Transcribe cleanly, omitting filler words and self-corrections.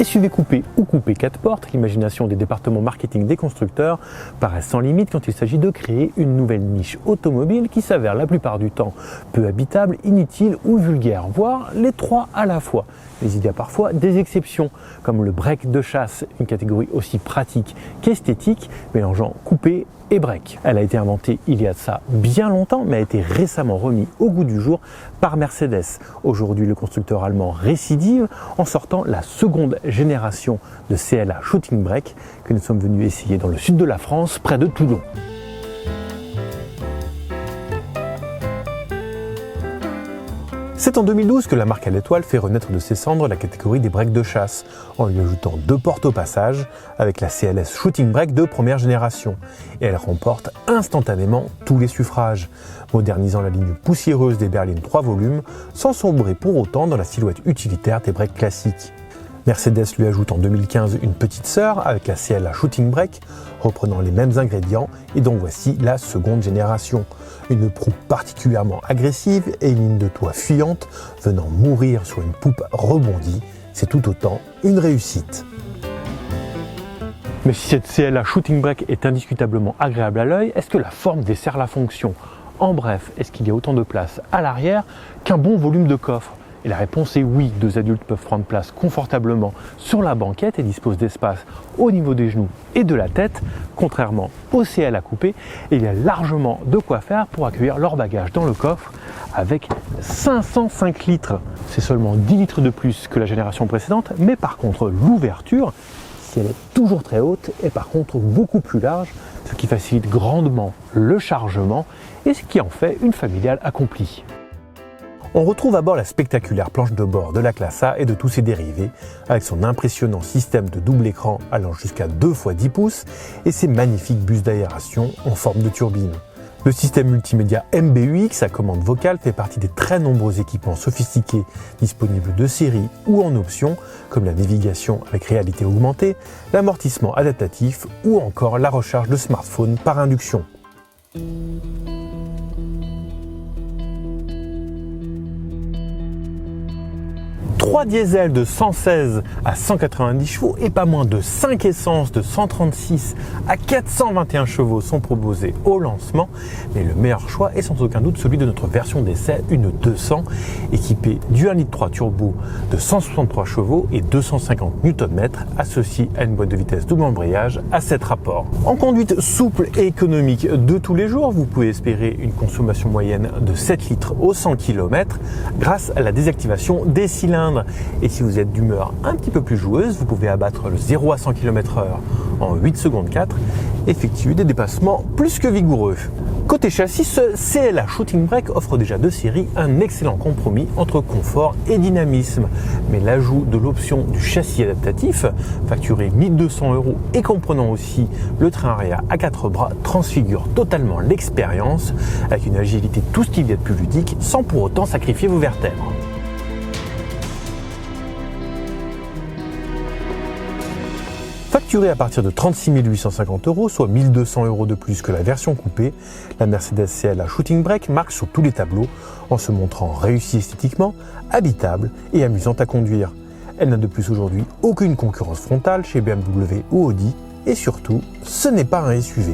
SUV coupé ou coupé 4 portes, l'imagination des départements marketing des constructeurs paraît sans limite quand il s'agit de créer une nouvelle niche automobile qui s'avère la plupart du temps peu habitable, inutile ou vulgaire, voire les trois à la fois. Mais il y a parfois des exceptions, comme le break de chasse, une catégorie aussi pratique qu'esthétique, mélangeant coupé et break. Elle a été inventée il y a de ça bien longtemps, mais a été récemment remis au goût du jour par Mercedes. Aujourd'hui, le constructeur allemand récidive en sortant la seconde génération de CLA Shooting Brake que nous sommes venus essayer dans le sud de la France, près de Toulon. C'est en 2012 que la marque à l'étoile fait renaître de ses cendres la catégorie des breaks de chasse, en lui ajoutant 2 portes au passage, avec la CLS Shooting Brake de première génération. Et elle remporte instantanément tous les suffrages, modernisant la ligne poussiéreuse des berlines 3 volumes, sans sombrer pour autant dans la silhouette utilitaire des breaks classiques. Mercedes lui ajoute en 2015 une petite sœur avec la CLA Shooting Brake, reprenant les mêmes ingrédients et dont voici la seconde génération. Une proue particulièrement agressive et une ligne de toit fuyante venant mourir sur une poupe rebondie, c'est tout autant une réussite. Mais si cette CLA Shooting Brake est indiscutablement agréable à l'œil, est-ce que la forme dessert la fonction? En bref, est-ce qu'il y a autant de place à l'arrière qu'un bon volume de coffre? Et la réponse est oui, 2 adultes peuvent prendre place confortablement sur la banquette et disposent d'espace au niveau des genoux et de la tête, contrairement au CLA coupé, et il y a largement de quoi faire pour accueillir leur bagage dans le coffre avec 505 litres. C'est seulement 10 litres de plus que la génération précédente, mais par contre l'ouverture, si elle est toujours très haute, est par contre beaucoup plus large, ce qui facilite grandement le chargement et ce qui en fait une familiale accomplie. On retrouve à bord la spectaculaire planche de bord de la classe A et de tous ses dérivés, avec son impressionnant système de double écran allant jusqu'à 2 x 10 pouces et ses magnifiques bus d'aération en forme de turbine. Le système multimédia MBUX à commande vocale fait partie des très nombreux équipements sophistiqués disponibles de série ou en option, comme la navigation avec réalité augmentée, l'amortissement adaptatif ou encore la recharge de smartphone par induction. 3 diesels de 116 à 190 chevaux et pas moins de 5 essences de 136 à 421 chevaux sont proposés au lancement, mais le meilleur choix est sans aucun doute celui de notre version d'essai, une 200, équipée du 1,3 litre turbo de 163 chevaux et 250 Nm, associée à une boîte de vitesse double embrayage à 7 rapports. En conduite souple et économique de tous les jours, vous pouvez espérer une consommation moyenne de 7 litres au 100 km grâce à la désactivation des cylindres. Et si vous êtes d'humeur un petit peu plus joueuse, vous pouvez abattre le 0 à 100 km/h en 8 secondes 4, effectuer des dépassements plus que vigoureux. Côté châssis, ce CLA Shooting Brake offre déjà de série un excellent compromis entre confort et dynamisme. Mais l'ajout de l'option du châssis adaptatif, facturé 1 200 € et comprenant aussi le train arrière à 4 bras, transfigure totalement l'expérience avec une agilité tout ce qu'il y a de plus ludique sans pour autant sacrifier vos vertèbres. Facturée à partir de 36 850 €, soit 1 200 € de plus que la version coupée, la Mercedes CLA Shooting Brake marque sur tous les tableaux en se montrant réussie esthétiquement, habitable et amusante à conduire. Elle n'a de plus aujourd'hui aucune concurrence frontale chez BMW ou Audi et surtout, ce n'est pas un SUV.